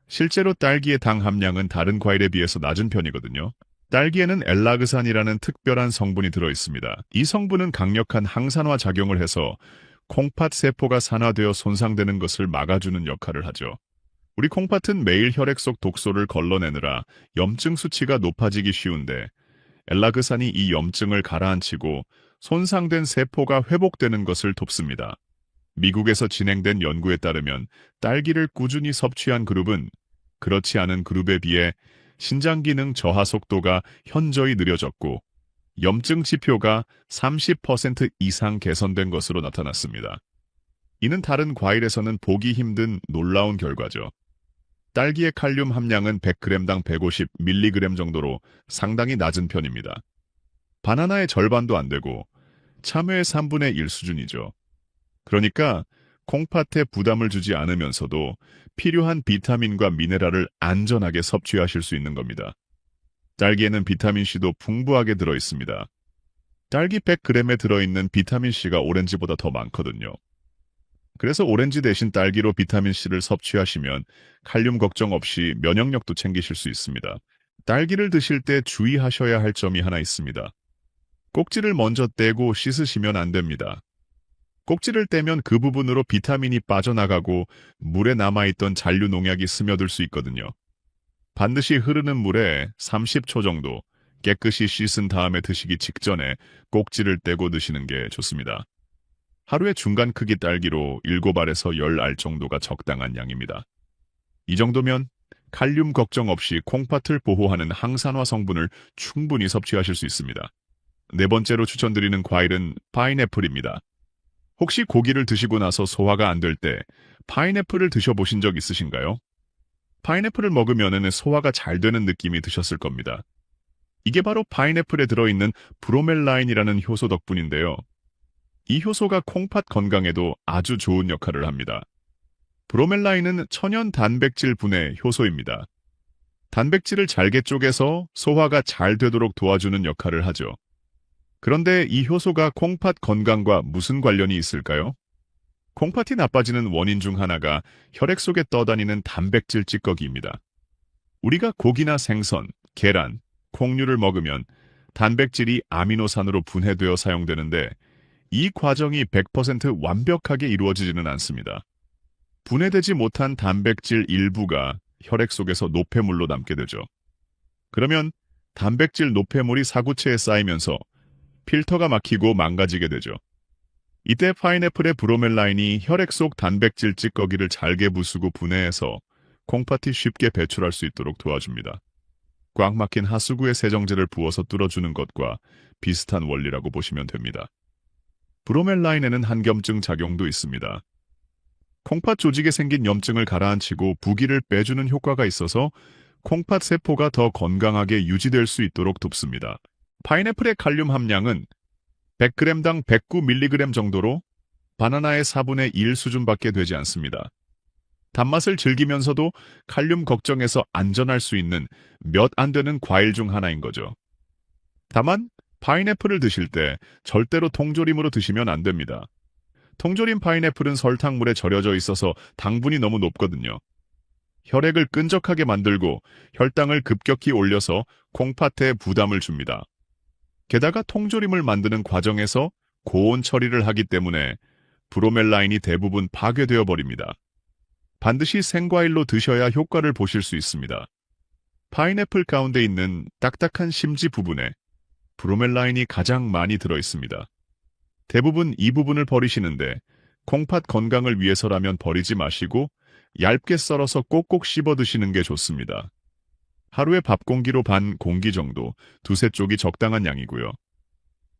실제로 딸기의 당 함량은 다른 과일에 비해서 낮은 편이거든요. 딸기에는 엘라그산이라는 특별한 성분이 들어있습니다. 이 성분은 강력한 항산화 작용을 해서 콩팥 세포가 산화되어 손상되는 것을 막아주는 역할을 하죠. 우리 콩팥은 매일 혈액 속 독소를 걸러내느라 염증 수치가 높아지기 쉬운데 엘라그산이 이 염증을 가라앉히고 손상된 세포가 회복되는 것을 돕습니다. 미국에서 진행된 연구에 따르면 딸기를 꾸준히 섭취한 그룹은 그렇지 않은 그룹에 비해 신장 기능 저하 속도가 현저히 느려졌고 염증 지표가 30% 이상 개선된 것으로 나타났습니다. 이는 다른 과일에서는 보기 힘든 놀라운 결과죠. 딸기의 칼륨 함량은 100g당 150mg 정도로 상당히 낮은 편입니다. 바나나의 절반도 안 되고 참외의 3분의 1 수준이죠. 그러니까 콩팥에 부담을 주지 않으면서도 필요한 비타민과 미네랄을 안전하게 섭취하실 수 있는 겁니다. 딸기에는 비타민C도 풍부하게 들어있습니다. 딸기 100g에 들어있는 비타민C가 오렌지보다 더 많거든요. 그래서 오렌지 대신 딸기로 비타민C를 섭취하시면 칼륨 걱정 없이 면역력도 챙기실 수 있습니다. 딸기를 드실 때 주의하셔야 할 점이 하나 있습니다. 꼭지를 먼저 떼고 씻으시면 안 됩니다. 꼭지를 떼면 그 부분으로 비타민이 빠져나가고 물에 남아있던 잔류 농약이 스며들 수 있거든요. 반드시 흐르는 물에 30초 정도 깨끗이 씻은 다음에 드시기 직전에 꼭지를 떼고 드시는 게 좋습니다. 하루에 중간 크기 딸기로 7알에서 10알 정도가 적당한 양입니다. 이 정도면 칼륨 걱정 없이 콩팥을 보호하는 항산화 성분을 충분히 섭취하실 수 있습니다. 네 번째로 추천드리는 과일은 파인애플입니다. 혹시 고기를 드시고 나서 소화가 안 될 때 파인애플을 드셔보신 적 있으신가요? 파인애플을 먹으면 소화가 잘 되는 느낌이 드셨을 겁니다. 이게 바로 파인애플에 들어있는 브로멜라인이라는 효소 덕분인데요. 이 효소가 콩팥 건강에도 아주 좋은 역할을 합니다. 브로멜라인은 천연 단백질 분해 효소입니다. 단백질을 잘게 쪼개서 소화가 잘 되도록 도와주는 역할을 하죠. 그런데 이 효소가 콩팥 건강과 무슨 관련이 있을까요? 콩팥이 나빠지는 원인 중 하나가 혈액 속에 떠다니는 단백질 찌꺼기입니다. 우리가 고기나 생선, 계란, 콩류를 먹으면 단백질이 아미노산으로 분해되어 사용되는데 이 과정이 100% 완벽하게 이루어지지는 않습니다. 분해되지 못한 단백질 일부가 혈액 속에서 노폐물로 남게 되죠. 그러면 단백질 노폐물이 사구체에 쌓이면서 필터가 막히고 망가지게 되죠. 이때 파인애플의 브로멜라인이 혈액 속 단백질 찌꺼기를 잘게 부수고 분해해서 콩팥이 쉽게 배출할 수 있도록 도와줍니다. 꽉 막힌 하수구에 세정제를 부어서 뚫어주는 것과 비슷한 원리라고 보시면 됩니다. 브로멜라인에는 항염증 작용도 있습니다. 콩팥 조직에 생긴 염증을 가라앉히고 부기를 빼주는 효과가 있어서 콩팥 세포가 더 건강하게 유지될 수 있도록 돕습니다. 파인애플의 칼륨 함량은 100g당 109mg 정도로 바나나의 4분의 1 수준밖에 되지 않습니다. 단맛을 즐기면서도 칼륨 걱정에서 안전할 수 있는 몇 안 되는 과일 중 하나인 거죠. 다만 파인애플을 드실 때 절대로 통조림으로 드시면 안 됩니다. 통조림 파인애플은 설탕물에 절여져 있어서 당분이 너무 높거든요. 혈액을 끈적하게 만들고 혈당을 급격히 올려서 콩팥에 부담을 줍니다. 게다가 통조림을 만드는 과정에서 고온 처리를 하기 때문에 브로멜라인이 대부분 파괴되어 버립니다. 반드시 생과일로 드셔야 효과를 보실 수 있습니다. 파인애플 가운데 있는 딱딱한 심지 부분에 브로멜라인이 가장 많이 들어있습니다. 대부분 이 부분을 버리시는데 콩팥 건강을 위해서라면 버리지 마시고 얇게 썰어서 꼭꼭 씹어 드시는 게 좋습니다. 하루에 밥 공기로 반 공기 정도, 두세 쪽이 적당한 양이고요.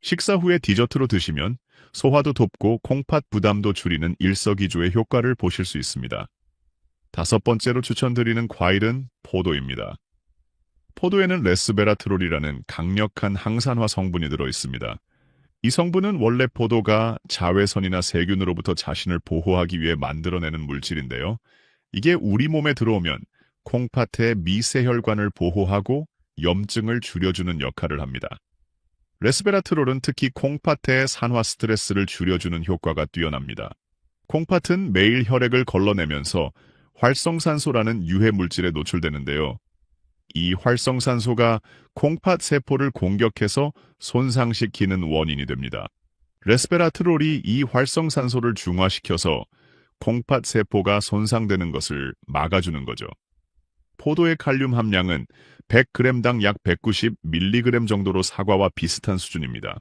식사 후에 디저트로 드시면 소화도 돕고 콩팥 부담도 줄이는 일석이조의 효과를 보실 수 있습니다. 다섯 번째로 추천드리는 과일은 포도입니다. 포도에는 레스베라트롤이라는 강력한 항산화 성분이 들어있습니다. 이 성분은 원래 포도가 자외선이나 세균으로부터 자신을 보호하기 위해 만들어내는 물질인데요. 이게 우리 몸에 들어오면 콩팥의 미세혈관을 보호하고 염증을 줄여주는 역할을 합니다. 레스베라트롤은 특히 콩팥의 산화 스트레스를 줄여주는 효과가 뛰어납니다. 콩팥은 매일 혈액을 걸러내면서 활성산소라는 유해 물질에 노출되는데요. 이 활성산소가 콩팥 세포를 공격해서 손상시키는 원인이 됩니다. 레스베라트롤이 이 활성산소를 중화시켜서 콩팥 세포가 손상되는 것을 막아주는 거죠. 포도의 칼륨 함량은 100g당 약 190mg 정도로 사과와 비슷한 수준입니다.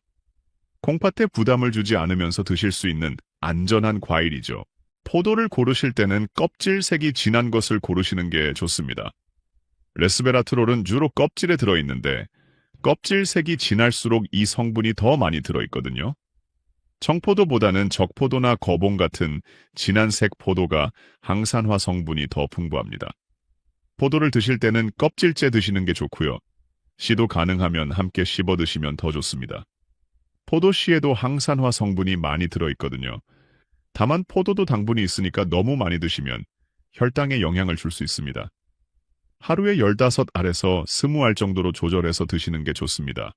콩팥에 부담을 주지 않으면서 드실 수 있는 안전한 과일이죠. 포도를 고르실 때는 껍질색이 진한 것을 고르시는 게 좋습니다. 레스베라트롤은 주로 껍질에 들어있는데 껍질색이 진할수록 이 성분이 더 많이 들어있거든요. 청포도보다는 적포도나 거봉 같은 진한 색 포도가 항산화 성분이 더 풍부합니다. 포도를 드실 때는 껍질째 드시는 게 좋고요. 씨도 가능하면 함께 씹어 드시면 더 좋습니다. 포도 씨에도 항산화 성분이 많이 들어있거든요. 다만 포도도 당분이 있으니까 너무 많이 드시면 혈당에 영향을 줄 수 있습니다. 하루에 15알에서 20알 정도로 조절해서 드시는 게 좋습니다.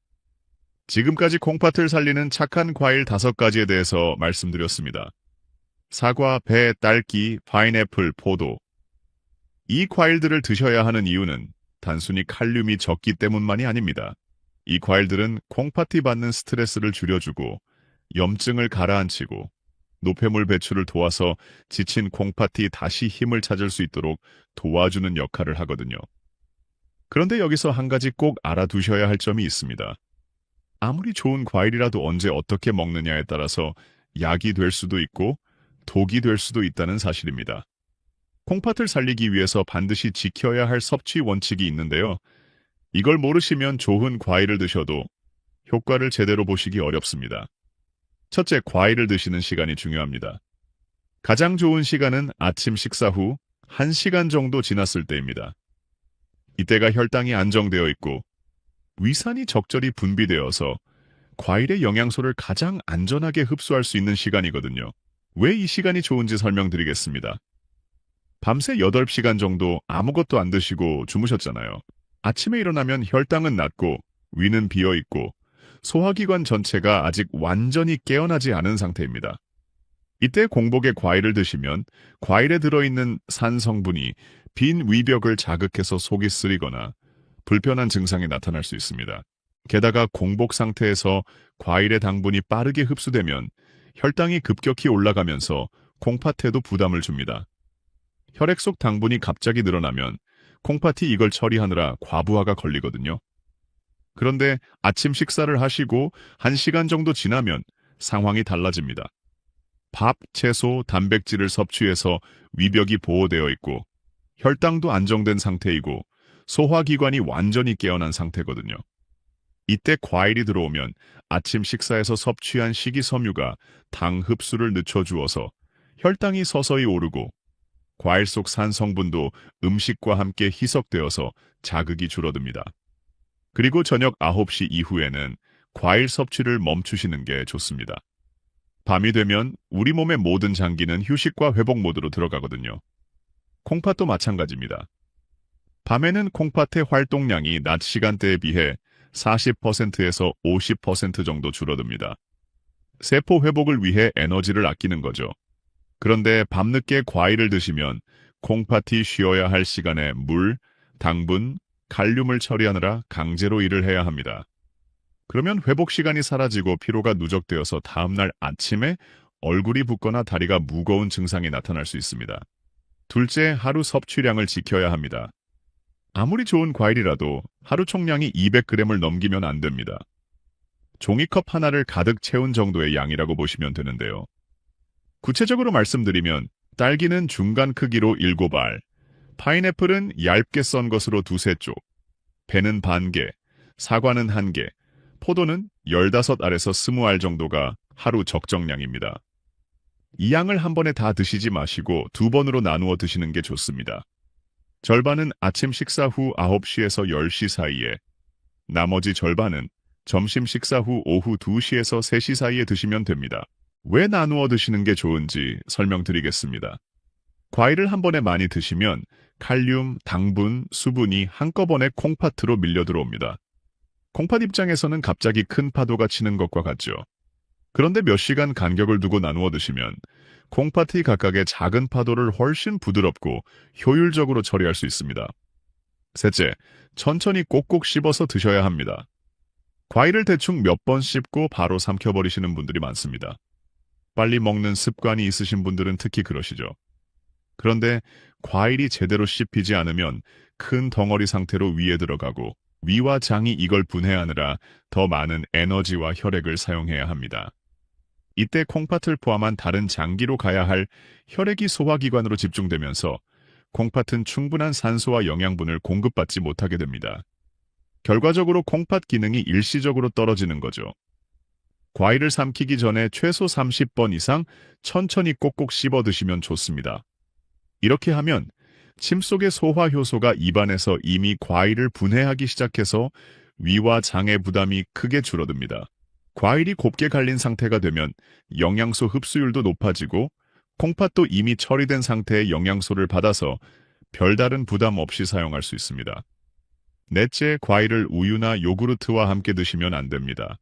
지금까지 콩팥을 살리는 착한 과일 5가지에 대해서 말씀드렸습니다. 사과, 배, 딸기, 파인애플, 포도. 이 과일들을 드셔야 하는 이유는 단순히 칼륨이 적기 때문만이 아닙니다. 이 과일들은 콩팥이 받는 스트레스를 줄여주고 염증을 가라앉히고 노폐물 배출을 도와서 지친 콩팥이 다시 힘을 찾을 수 있도록 도와주는 역할을 하거든요. 그런데 여기서 한 가지 꼭 알아두셔야 할 점이 있습니다. 아무리 좋은 과일이라도 언제 어떻게 먹느냐에 따라서 약이 될 수도 있고 독이 될 수도 있다는 사실입니다. 콩팥을 살리기 위해서 반드시 지켜야 할 섭취 원칙이 있는데요. 이걸 모르시면 좋은 과일을 드셔도 효과를 제대로 보시기 어렵습니다. 첫째, 과일을 드시는 시간이 중요합니다. 가장 좋은 시간은 아침 식사 후 1시간 정도 지났을 때입니다. 이때가 혈당이 안정되어 있고 위산이 적절히 분비되어서 과일의 영양소를 가장 안전하게 흡수할 수 있는 시간이거든요. 왜 이 시간이 좋은지 설명드리겠습니다. 밤새 8시간 정도 아무것도 안 드시고 주무셨잖아요. 아침에 일어나면 혈당은 낮고 위는 비어있고 소화기관 전체가 아직 완전히 깨어나지 않은 상태입니다. 이때 공복에 과일을 드시면 과일에 들어있는 산 성분이 빈 위벽을 자극해서 속이 쓰리거나 불편한 증상이 나타날 수 있습니다. 게다가 공복 상태에서 과일의 당분이 빠르게 흡수되면 혈당이 급격히 올라가면서 콩팥에도 부담을 줍니다. 혈액 속 당분이 갑자기 늘어나면 콩팥이 이걸 처리하느라 과부하가 걸리거든요. 그런데 아침 식사를 하시고 1시간 정도 지나면 상황이 달라집니다. 밥, 채소, 단백질을 섭취해서 위벽이 보호되어 있고 혈당도 안정된 상태이고 소화기관이 완전히 깨어난 상태거든요. 이때 과일이 들어오면 아침 식사에서 섭취한 식이섬유가 당 흡수를 늦춰주어서 혈당이 서서히 오르고 과일 속 산 성분도 음식과 함께 희석되어서 자극이 줄어듭니다. 그리고 저녁 9시 이후에는 과일 섭취를 멈추시는 게 좋습니다. 밤이 되면 우리 몸의 모든 장기는 휴식과 회복 모드로 들어가거든요. 콩팥도 마찬가지입니다. 밤에는 콩팥의 활동량이 낮 시간대에 비해 40%에서 50% 정도 줄어듭니다. 세포 회복을 위해 에너지를 아끼는 거죠. 그런데 밤늦게 과일을 드시면 콩팥이 쉬어야 할 시간에 물, 당분, 칼륨을 처리하느라 강제로 일을 해야 합니다. 그러면 회복 시간이 사라지고 피로가 누적되어서 다음날 아침에 얼굴이 붓거나 다리가 무거운 증상이 나타날 수 있습니다. 둘째, 하루 섭취량을 지켜야 합니다. 아무리 좋은 과일이라도 하루 총량이 200g을 넘기면 안 됩니다. 종이컵 하나를 가득 채운 정도의 양이라고 보시면 되는데요. 구체적으로 말씀드리면 딸기는 중간 크기로 7알, 파인애플은 얇게 썬 것으로 2-3쪽, 배는 반 개, 사과는 1개, 포도는 15알에서 20알 정도가 하루 적정량입니다. 이 양을 한 번에 다 드시지 마시고 2번으로 나누어 드시는 게 좋습니다. 절반은 아침 식사 후 9시에서 10시 사이에, 나머지 절반은 점심 식사 후 오후 2시에서 3시 사이에 드시면 됩니다. 왜 나누어 드시는 게 좋은지 설명드리겠습니다. 과일을 한 번에 많이 드시면 칼륨, 당분, 수분이 한꺼번에 콩팥으로 밀려 들어옵니다. 콩팥 입장에서는 갑자기 큰 파도가 치는 것과 같죠. 그런데 몇 시간 간격을 두고 나누어 드시면 콩팥이 각각의 작은 파도를 훨씬 부드럽고 효율적으로 처리할 수 있습니다. 셋째, 천천히 꼭꼭 씹어서 드셔야 합니다. 과일을 대충 몇 번 씹고 바로 삼켜버리시는 분들이 많습니다. 빨리 먹는 습관이 있으신 분들은 특히 그러시죠. 그런데 과일이 제대로 씹히지 않으면 큰 덩어리 상태로 위에 들어가고 위와 장이 이걸 분해하느라 더 많은 에너지와 혈액을 사용해야 합니다. 이때 콩팥을 포함한 다른 장기로 가야 할 혈액이 소화기관으로 집중되면서 콩팥은 충분한 산소와 영양분을 공급받지 못하게 됩니다. 결과적으로 콩팥 기능이 일시적으로 떨어지는 거죠. 과일을 삼키기 전에 최소 30번 이상 천천히 꼭꼭 씹어 드시면 좋습니다. 이렇게 하면 침 속의 소화 효소가 입안에서 이미 과일을 분해하기 시작해서 위와 장의 부담이 크게 줄어듭니다. 과일이 곱게 갈린 상태가 되면 영양소 흡수율도 높아지고 콩팥도 이미 처리된 상태의 영양소를 받아서 별다른 부담 없이 사용할 수 있습니다. 넷째, 과일을 우유나 요구르트와 함께 드시면 안 됩니다.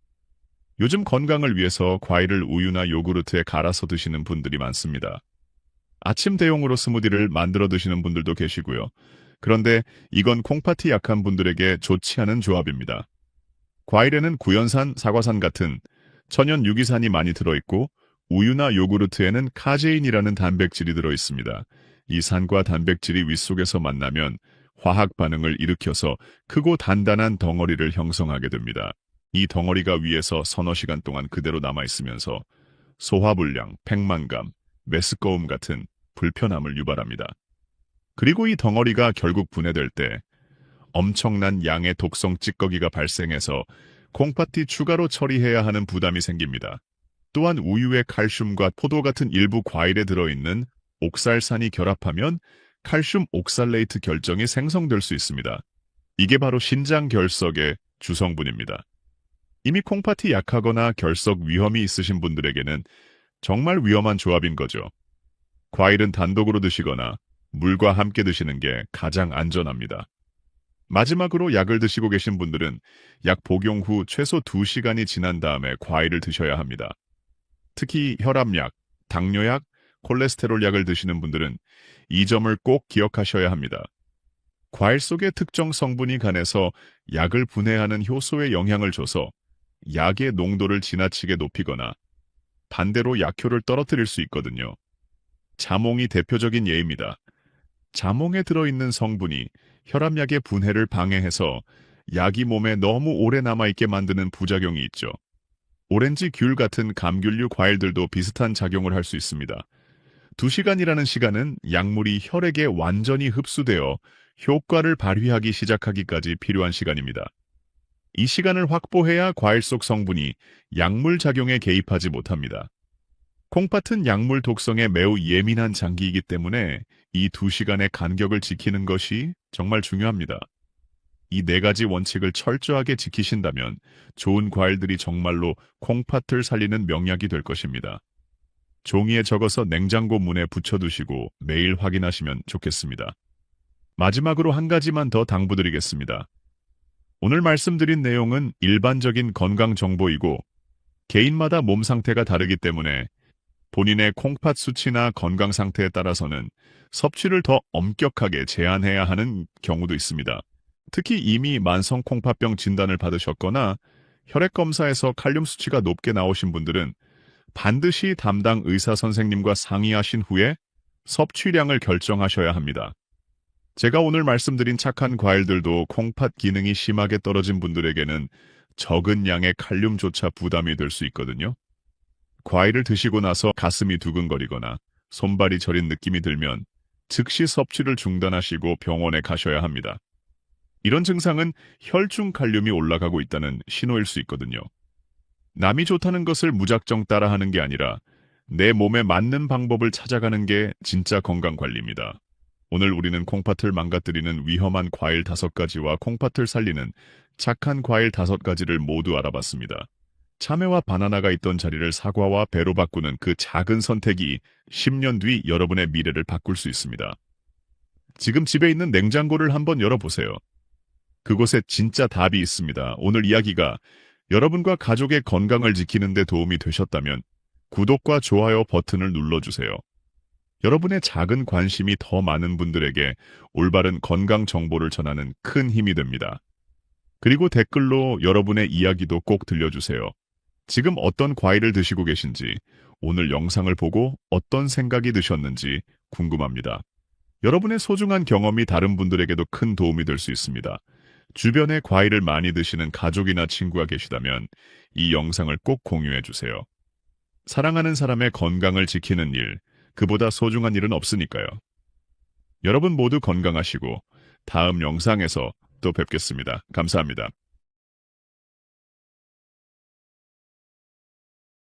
요즘 건강을 위해서 과일을 우유나 요구르트에 갈아서 드시는 분들이 많습니다. 아침 대용으로 스무디를 만들어 드시는 분들도 계시고요. 그런데 이건 콩팥이 약한 분들에게 좋지 않은 조합입니다. 과일에는 구연산, 사과산 같은 천연 유기산이 많이 들어있고 우유나 요구르트에는 카제인이라는 단백질이 들어있습니다. 이 산과 단백질이 윗속에서 만나면 화학 반응을 일으켜서 크고 단단한 덩어리를 형성하게 됩니다. 이 덩어리가 위에서 서너 시간 동안 그대로 남아있으면서 소화불량, 팽만감, 메스꺼움 같은 불편함을 유발합니다. 그리고 이 덩어리가 결국 분해될 때 엄청난 양의 독성 찌꺼기가 발생해서 콩팥이 추가로 처리해야 하는 부담이 생깁니다. 또한 우유의 칼슘과 포도 같은 일부 과일에 들어있는 옥살산이 결합하면 칼슘 옥살레이트 결정이 생성될 수 있습니다. 이게 바로 신장 결석의 주성분입니다. 이미 콩팥이 약하거나 결석 위험이 있으신 분들에게는 정말 위험한 조합인 거죠. 과일은 단독으로 드시거나 물과 함께 드시는 게 가장 안전합니다. 마지막으로 약을 드시고 계신 분들은 약 복용 후 최소 2시간이 지난 다음에 과일을 드셔야 합니다. 특히 혈압약, 당뇨약, 콜레스테롤 약을 드시는 분들은 이 점을 꼭 기억하셔야 합니다. 과일 속의 특정 성분이 간에서 약을 분해하는 효소에 영향을 줘서 약의 농도를 지나치게 높이거나 반대로 약효를 떨어뜨릴 수 있거든요. 자몽이 대표적인 예입니다. 자몽에 들어있는 성분이 혈압약의 분해를 방해해서 약이 몸에 너무 오래 남아있게 만드는 부작용이 있죠. 오렌지, 귤 같은 감귤류 과일들도 비슷한 작용을 할 수 있습니다. 2시간이라는 시간은 약물이 혈액에 완전히 흡수되어 효과를 발휘하기 시작하기까지 필요한 시간입니다. 이 시간을 확보해야 과일 속 성분이 약물 작용에 개입하지 못합니다. 콩팥은 약물 독성에 매우 예민한 장기이기 때문에 이 2시간의 간격을 지키는 것이 정말 중요합니다. 이 4가지 원칙을 철저하게 지키신다면 좋은 과일들이 정말로 콩팥을 살리는 명약이 될 것입니다. 종이에 적어서 냉장고 문에 붙여두시고 매일 확인하시면 좋겠습니다. 마지막으로 한 가지만 더 당부드리겠습니다. 오늘 말씀드린 내용은 일반적인 건강 정보이고 개인마다 몸 상태가 다르기 때문에 본인의 콩팥 수치나 건강 상태에 따라서는 섭취를 더 엄격하게 제한해야 하는 경우도 있습니다. 특히 이미 만성 콩팥병 진단을 받으셨거나 혈액검사에서 칼륨 수치가 높게 나오신 분들은 반드시 담당 의사 선생님과 상의하신 후에 섭취량을 결정하셔야 합니다. 제가 오늘 말씀드린 착한 과일들도 콩팥 기능이 심하게 떨어진 분들에게는 적은 양의 칼륨조차 부담이 될 수 있거든요. 과일을 드시고 나서 가슴이 두근거리거나 손발이 저린 느낌이 들면 즉시 섭취를 중단하시고 병원에 가셔야 합니다. 이런 증상은 혈중 칼륨이 올라가고 있다는 신호일 수 있거든요. 남이 좋다는 것을 무작정 따라하는 게 아니라 내 몸에 맞는 방법을 찾아가는 게 진짜 건강관리입니다. 오늘 우리는 콩팥을 망가뜨리는 위험한 과일 5가지와 콩팥을 살리는 착한 과일 5가지를 모두 알아봤습니다. 참외와 바나나가 있던 자리를 사과와 배로 바꾸는 그 작은 선택이 10년 뒤 여러분의 미래를 바꿀 수 있습니다. 지금 집에 있는 냉장고를 한번 열어보세요. 그곳에 진짜 답이 있습니다. 오늘 이야기가 여러분과 가족의 건강을 지키는 데 도움이 되셨다면 구독과 좋아요 버튼을 눌러주세요. 여러분의 작은 관심이 더 많은 분들에게 올바른 건강 정보를 전하는 큰 힘이 됩니다. 그리고 댓글로 여러분의 이야기도 꼭 들려주세요. 지금 어떤 과일을 드시고 계신지, 오늘 영상을 보고 어떤 생각이 드셨는지 궁금합니다. 여러분의 소중한 경험이 다른 분들에게도 큰 도움이 될 수 있습니다. 주변에 과일을 많이 드시는 가족이나 친구가 계시다면 이 영상을 꼭 공유해 주세요. 사랑하는 사람의 건강을 지키는 일, 그보다 소중한 일은 없으니까요. 여러분 모두 건강하시고 다음 영상에서 또 뵙겠습니다. 감사합니다.